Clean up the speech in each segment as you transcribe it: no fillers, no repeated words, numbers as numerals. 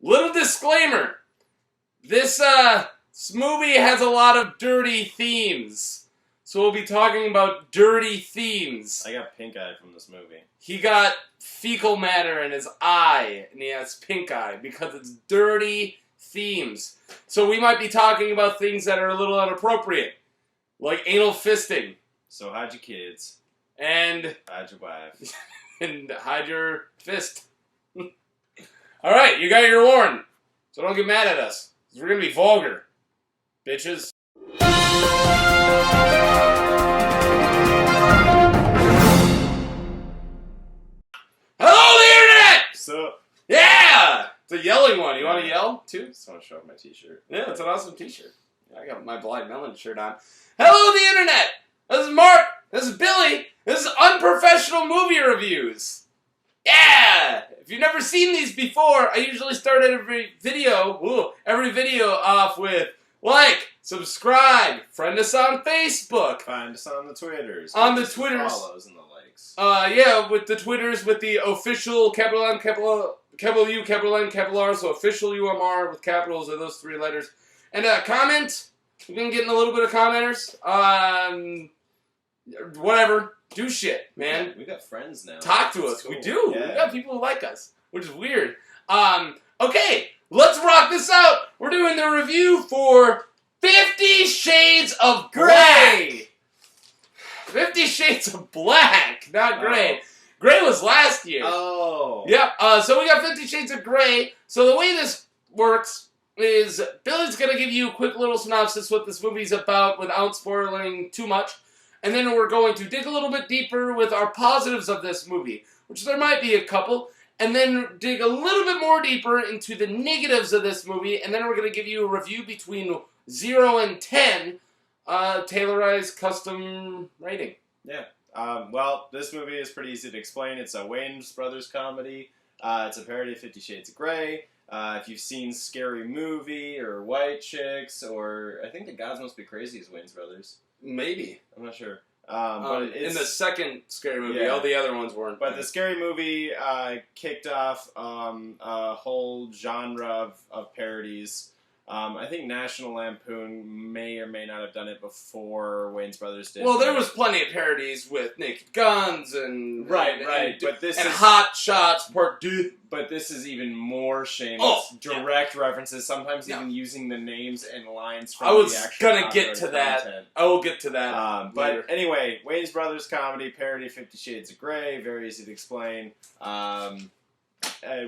Little disclaimer. This movie has a lot of dirty themes. So we'll be talking about dirty themes. I got pink eye from this movie. He got fecal matter in his eye, and he has pink eye because it's dirty themes. So we might be talking about things that are a little inappropriate, like anal fisting. So hide your kids. And hide your wife. And hide your fist. Alright, you got your warning. So don't get mad at us. We're gonna be vulgar. Bitches. Hello, the internet! So, yeah! It's a yelling one. You want to yell, too? just want to show off my t-shirt. Yeah, it's an awesome t-shirt. I got my Blind Melon shirt on. Hello, the internet! This is Mark. This is Billy. This is Unprofessional Movie Reviews. Yeah! If you've never seen these before, I usually start every video off with like, subscribe, friend us on Facebook. Find us on the Twitters. On the Twitters. Follows and the likes. Yeah, with the Twitters, with the official capital M, capital U, capital N, capital R, so official UMR with capitals of those three letters. And comment. We've been getting a little bit of commenters. Whatever. Do shit, man. We got friends now. Talk to us. Cool. We do. Yeah. We got people who like us, which is weird. Okay, let's rock this out. We're doing the review for 50 Shades of Grey. 50 Shades of Black, not Grey. Grey was last year. Oh. Yep. So we got 50 Shades of Grey. So the way this works is Billy's going to give you a quick little synopsis what this movie's about without spoiling too much. And then we're going to dig a little bit deeper with our positives of this movie, which there might be a couple, and then dig a little bit more deeper into the negatives of this movie, and then we're going to give you a review between 0 and 10, tailorized custom rating. Yeah. Well, this movie is pretty easy to explain. It's a Wayans Brothers comedy. It's a parody of 50 Shades of Grey. If you've seen Scary Movie or White Chicks, or I think The Gods Must Be Crazy is Wayans Brothers. Maybe. I'm not sure. But it's, in the second Scary Movie, yeah. all the other ones weren't. But the Scary Movie kicked off a whole genre of parodies. I think National Lampoon may or may not have done it before Wayans Brothers did. Well, there was plenty of parodies with Naked Guns and Right. and But this and is Hot Shots Part 2. But this is even more shameless. Oh, direct references, sometimes Yeah. even using the names and lines from I was the actual gonna get to that. content. I will get to that. But later. anyway, Wayans Brothers comedy parody 50 Shades of Grey, very easy to explain,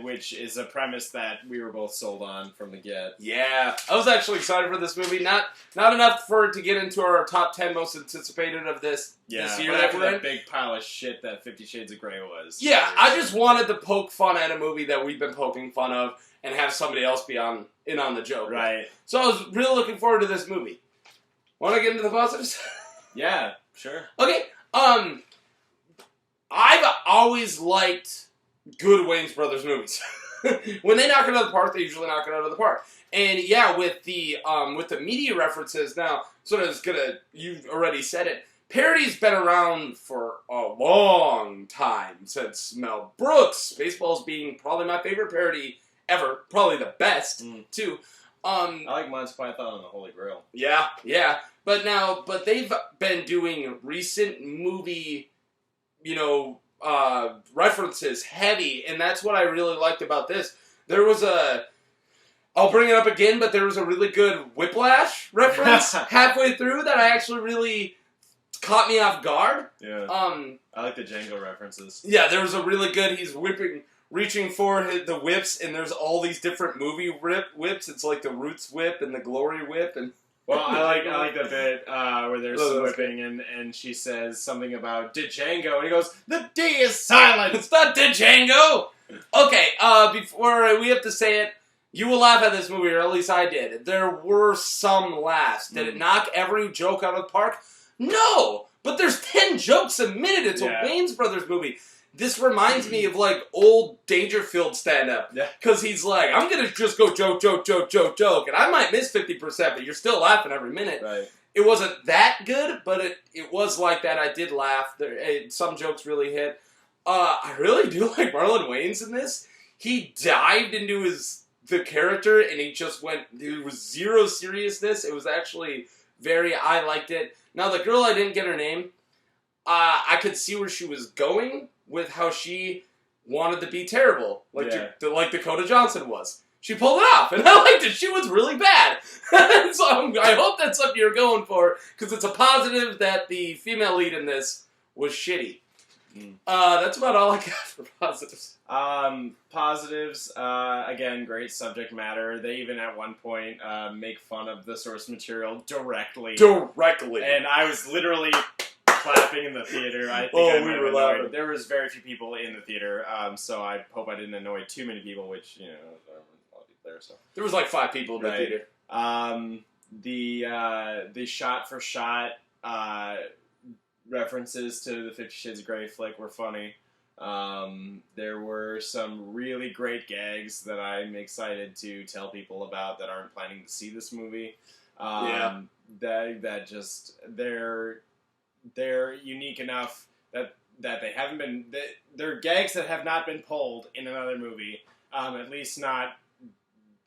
which is a premise that we were both sold on from the get. Yeah, I was actually excited for this movie. Not enough for it to get into our top 10 most anticipated of this year But that after we're that in. big pile of shit that 50 Shades of Grey was. Yeah, I just wanted to poke fun at a movie that we've been poking fun of and have somebody else be on the joke. Right. So I was really looking forward to this movie. Want to get into the positives? Yeah, sure. Okay, I've always liked good Wayans Brothers movies. When they knock it out of the park, they usually knock it out of the park. And yeah, with the media references now, sort of you've already said it, parody's been around for a long time, since Mel Brooks, Spaceballs being probably my favorite parody ever, probably the best, too. I like Monty Python and the Holy Grail. Yeah. But they've been doing recent movie, references heavy, and that's what I really liked about this. There was I'll bring it up again, but there was a really good Whiplash reference halfway through that I actually really caught me off guard. Yeah. I like the Django references. Yeah, there was a really good, he's reaching for the whips, and there's all these different movie whips. It's like the Roots whip and the Glory whip, and well, I like the bit where there's Oh, that's whipping and she says something about Django, and he goes, "The D is silent." it's not Django. Okay, before we have to say it, you will laugh at this movie, or at least I did. There were some laughs. Did it knock every joke out of the park? No, but there's 10 jokes a minute. It's a Wayans Brothers movie. This reminds me of, like, old Dangerfield stand-up. Yeah. Because he's like, I'm going to just go joke. And I might miss 50%, but you're still laughing every minute. Right. It wasn't that good, but it was like that. I did laugh. Some jokes really hit. I really do like Marlon Wayans in this. He dived into his the character, and he just went. There was zero seriousness. It was actually I liked it. Now the girl, I didn't get her name. I could see where she was going with how she wanted to be terrible, like Dakota Johnson was. She pulled it off, and I liked it. She was really bad. So I hope that's something you're going for, because it's a positive that the female lead in this was shitty. That's about all I got for positives. Positives, again, great subject matter. They even at one point make fun of the source material directly. And I was literally clapping in the theater. I think we were laughing. There was very few people in the theater, so I hope I didn't annoy too many people, which, you know, I'll be there, so. There was like 5 people in the theater. The shot-for-shot references to the 50 Shades of Grey flick were funny. There were some really great gags that I'm excited to tell people about that aren't planning to see this movie. That just they're unique enough that they haven't been. They're gags that have not been pulled in another movie. At least not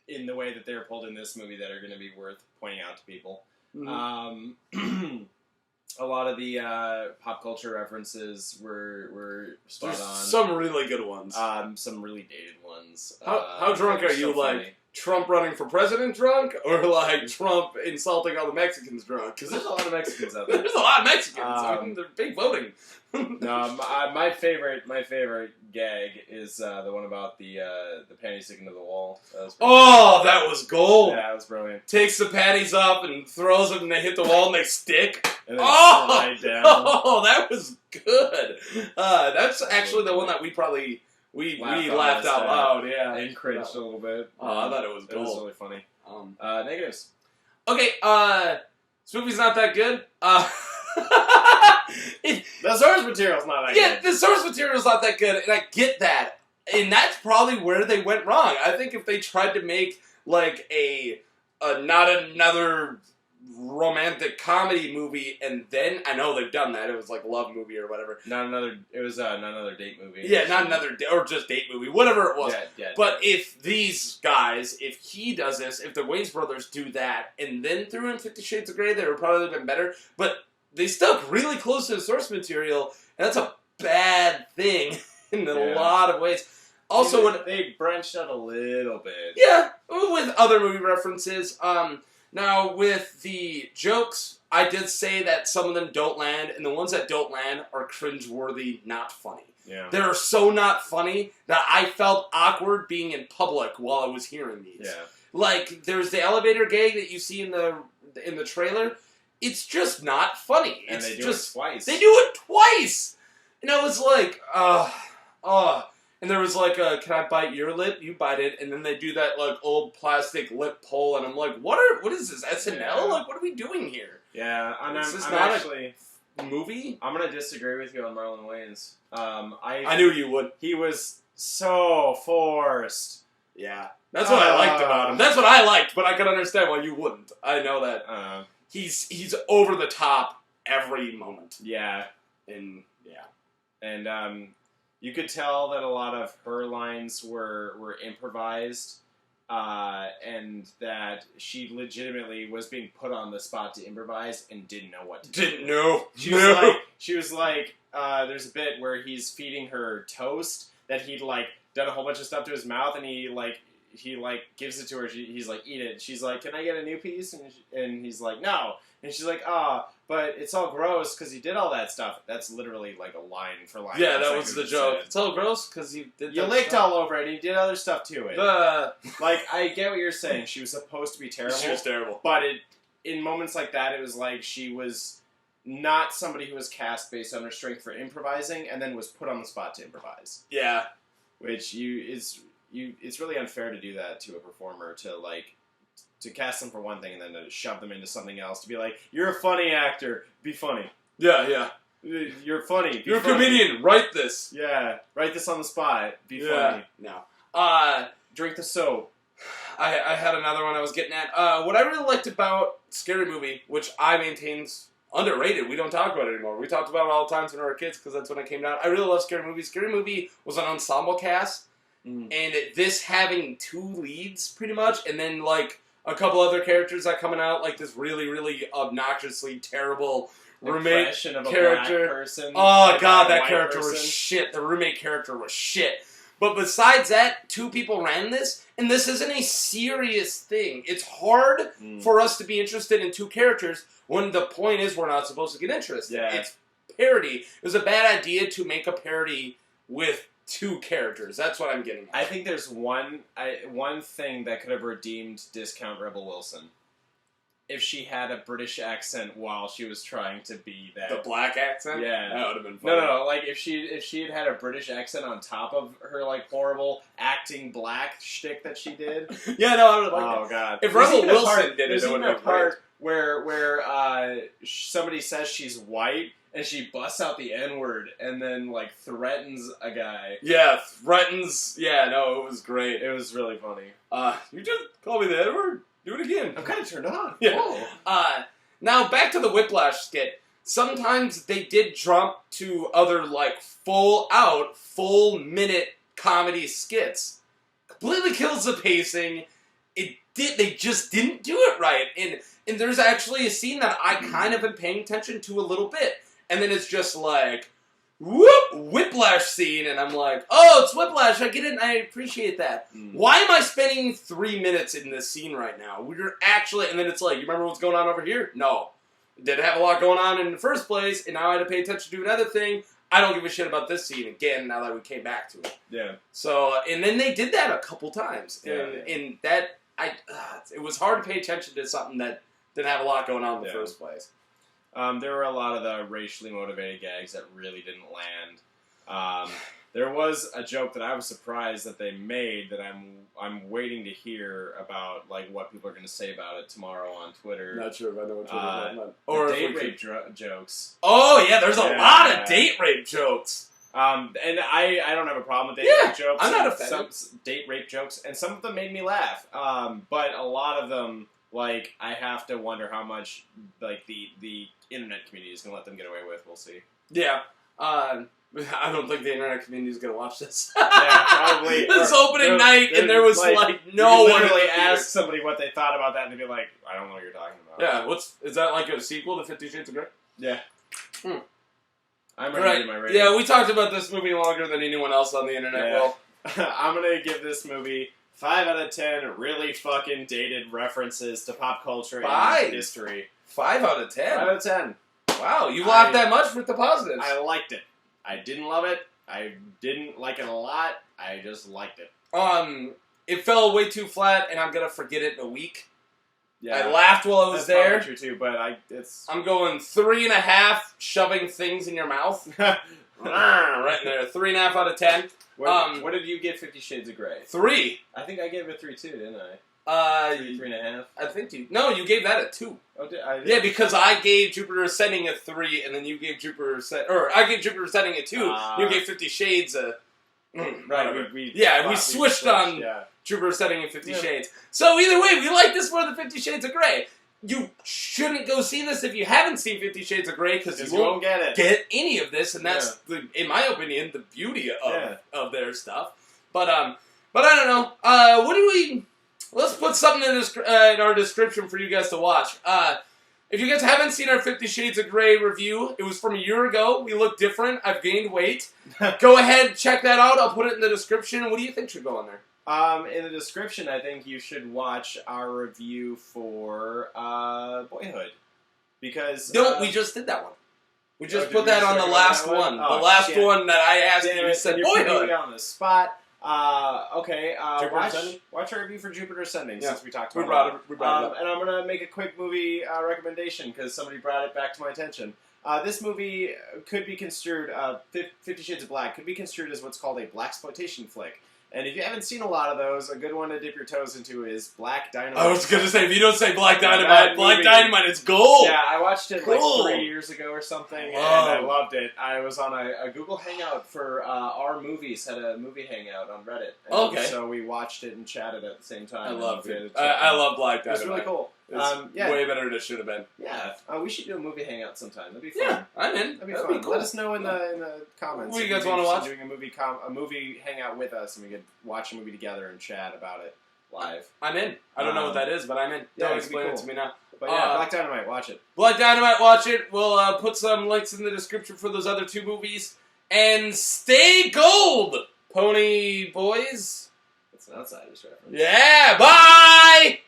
in the way that they're pulled in this movie, that are going to be worth pointing out to people. Mm-hmm. A lot of the pop culture references were spot on. Some really good ones. Some really dated ones. How drunk are you? So like Trump running for president drunk, or like Trump insulting all the Mexicans drunk? Because there's a lot of Mexicans out there. There's a lot of Mexicans. I mean, they're big voting. No, my favorite gag is the one about the panties sticking to the wall. That was gold. Yeah, that was brilliant. Takes the panties up and throws them, and they hit the wall and they stick. And then slide down. Oh, that was good. That's actually the one that we laughed out loud. Yeah, and cringed a little bit. Oh, I thought it was gold. It was really funny. Negatives. Okay, this movie's not that good. The source material's not that good. Yeah, the source material's not that good, and I get that. And that's probably where they went wrong. I think if they tried to make, like, a not another romantic comedy movie, and then, I know they've done that, it was like a love movie or whatever. It was not another date movie. Yeah, not another, or just date movie, whatever it was. Yeah, but if these guys, if he does this, if the Wayans brothers do that, and then threw in 50 Shades of Grey, they would probably have been better. But they stuck really close to the source material, and that's a bad thing in a lot of ways. Also, when they branched out a little bit. Yeah, with other movie references. Now, with the jokes, I did say that some of them don't land, and the ones that don't land are cringeworthy, not funny. Yeah. They're so not funny that I felt awkward being in public while I was hearing these. Yeah. Like, there's the elevator gag that you see in the trailer. It's just not funny. And they do it twice. They do it twice! And I was like, And there was like a, can I bite your lip? You bite it. And then they do that like old plastic lip pull. And I'm like, what is this, SNL? Yeah. Like, what are we doing here? Yeah, I'm not actually a movie? I'm going to disagree with you on Marlon Wayans. I knew you would. He was so forced. Yeah. That's what I liked about him. That's what I liked, but I can understand why you wouldn't. I know that he's over the top every moment. Yeah. And you could tell that a lot of her lines were improvised, and that she legitimately was being put on the spot to improvise and didn't know what to do. Didn't know. She was like, there's a bit where he's feeding her toast that he'd like done a whole bunch of stuff to his mouth, and he gives it to her. He's like, eat it. She's like, can I get a new piece? And he's like, no. And she's like, but it's all gross because he did all that stuff. That's literally like a line for line. Yeah, that was the joke. It's all gross because you did. You licked all over it and you did other stuff to it. Like, I get what you're saying. She was supposed to be terrible. She was terrible. But in moments like that, it was like she was not somebody who was cast based on her strength for improvising and then was put on the spot to improvise. Yeah. Which it's really unfair to do that to a performer, to cast them for one thing and then to shove them into something else, to be like, you're a funny actor, be funny. Yeah. You're funny, You're a comedian, write this. Yeah, write this on the spot, be funny. No. Drink the soap. I had another one I was getting at. What I really liked about Scary Movie, which I maintain's underrated, we don't talk about it anymore. We talked about it all the times when we were kids because that's when it came out. I really love Scary Movie. Scary Movie was an ensemble cast. and this having 2 leads pretty much, and then like a couple other characters that coming out, like this really, really obnoxiously terrible roommate Impression of a character. black person. Oh god, that white character person. was shit. The roommate character was shit. But besides that, 2 people ran this, and this isn't a serious thing. It's hard for us to be interested in 2 characters when the point is we're not supposed to get interested. Yeah. It's parody. It was a bad idea to make a parody with 2 characters. That's what I'm getting at. I think there's one thing that could have redeemed Discount Rebel Wilson. If she had a British accent while she was trying to be that. The black accent? Yeah. That would have been funny. No. Like, if she had had a British accent on top of her, like, horrible acting black shtick that she did. Yeah, no, I would have liked Oh, God. If Rebel Wilson did it, there's it would even a have been great. part where somebody says she's white, and she busts out the N-word, and then, like, threatens a guy. Yeah, threatens. Yeah, no, it was great. It was really funny. You just call me the N-word? Do it again. I'm kind of turned on. Yeah. Whoa. Now, back to the Whiplash skit. Sometimes they did jump to other, like, full-minute comedy skits. Completely kills the pacing. They just didn't do it right. And there's actually a scene that I kind of am paying attention to a little bit. And then it's just like, whoop, Whiplash scene, and I'm like, oh, it's Whiplash, I get it, and I appreciate that. Why am I spending 3 minutes in this scene right now? We're actually, and then it's like, you remember what's going on over here? No. Didn't have a lot going on in the first place, and now I had to pay attention to another thing. I don't give a shit about this scene again, now that we came back to it. Yeah. So, and then they did that a couple times, Yeah, and that, it was hard to pay attention to something that didn't have a lot going on in the first place. There were a lot of the racially motivated gags that really didn't land. There was a joke that I was surprised that they made that I'm waiting to hear about, like, what people are going to say about it tomorrow on Twitter. Not sure if I know what Twitter is. Or date rape jokes. Oh yeah, there's a lot of date rape jokes. And I don't have a problem with date rape jokes. I'm not offended. Some date rape jokes, and some of them made me laugh. But a lot of them, like, I have to wonder how much, like, the internet community is going to let them get away with. We'll see. Yeah. I don't think the internet community is going to watch this. Yeah, probably. This opening night, and there was, like no one. Literally ask somebody what they thought about that, and they'd be like, I don't know what you're talking about. Yeah, is that like a sequel to 50 Shades of Grey? Yeah. I'm Right. ready my rating. Yeah, we talked about this movie longer than anyone else on the internet will. I'm going to give this movie 5 out of 10 really fucking dated references to pop culture and history. 5 out of 10? 5 out of 10. Wow, you laughed that much with the positives. I liked it. I didn't love it. I didn't like it a lot. I just liked it. It fell way too flat, and I'm going to forget it in a week. Yeah. I laughed while I was there. That's probably true, too, but I'm going 3.5 shoving things in your mouth. Right in there. 3.5 out of 10. What did you give 50 Shades of Grey? 3. I think I gave it 3 too, didn't I? 3.5. I think you gave that a 2. Oh, did I? Yeah, because I gave Jupiter Ascending a 3, and then you gave I gave Jupiter Ascending a 2. You gave 50 Shades a. Right. We switched on Jupiter Ascending and 50 Shades. So either way, we like this more than 50 Shades of Grey. You shouldn't go see this if you haven't seen 50 Shades of Grey, because you won't get any of this, and that's, in my opinion, the beauty of their stuff. But I don't know. Let's put something in our description for you guys to watch. If you guys haven't seen our 50 Shades of Grey review, it was from a year ago. We look different. I've gained weight. Go ahead, check that out. I'll put it in the description. What do you think should go on there? In the description, I think you should watch our review for Boyhood. Because... No, we just did that one. We just put that on the last one. Oh, the last one that I asked you said Boyhood. You're on the spot. Okay, watch our review for Jupiter Ascending, since we talked about we brought it up. And I'm going to make a quick movie recommendation, because somebody brought it back to my attention. This movie could be construed, 50 Shades of Black, could be construed as what's called a blaxploitation flick. And if you haven't seen a lot of those, a good one to dip your toes into is Black Dynamite. I was going to say, if you don't say Black Dynamite, Black Dynamite is gold! Yeah, I watched it like 3 years ago or something, and I loved it. I was on a Google Hangout for our movies, had a movie hangout on Reddit. And so we watched it and chatted at the same time. I loved it. I love Black Dynamite. It was really cool. It's way better than it should have been. Yeah, we should do a movie hangout sometime. That'd be fun. Yeah, I'm in. That'd be fun. Cool. Let us know in the comments. What do you guys want to watch? Doing a movie hangout with us, and we could watch a movie together and chat about it live. I'm in. I don't know what that is, but I'm in. Yeah, Don't explain it to me now. But yeah, Black Dynamite, watch it. Black Dynamite, watch it. We'll put some links in the description for those other 2 movies. And stay gold, Pony Boys. That's an Outsiders reference. Yeah, bye!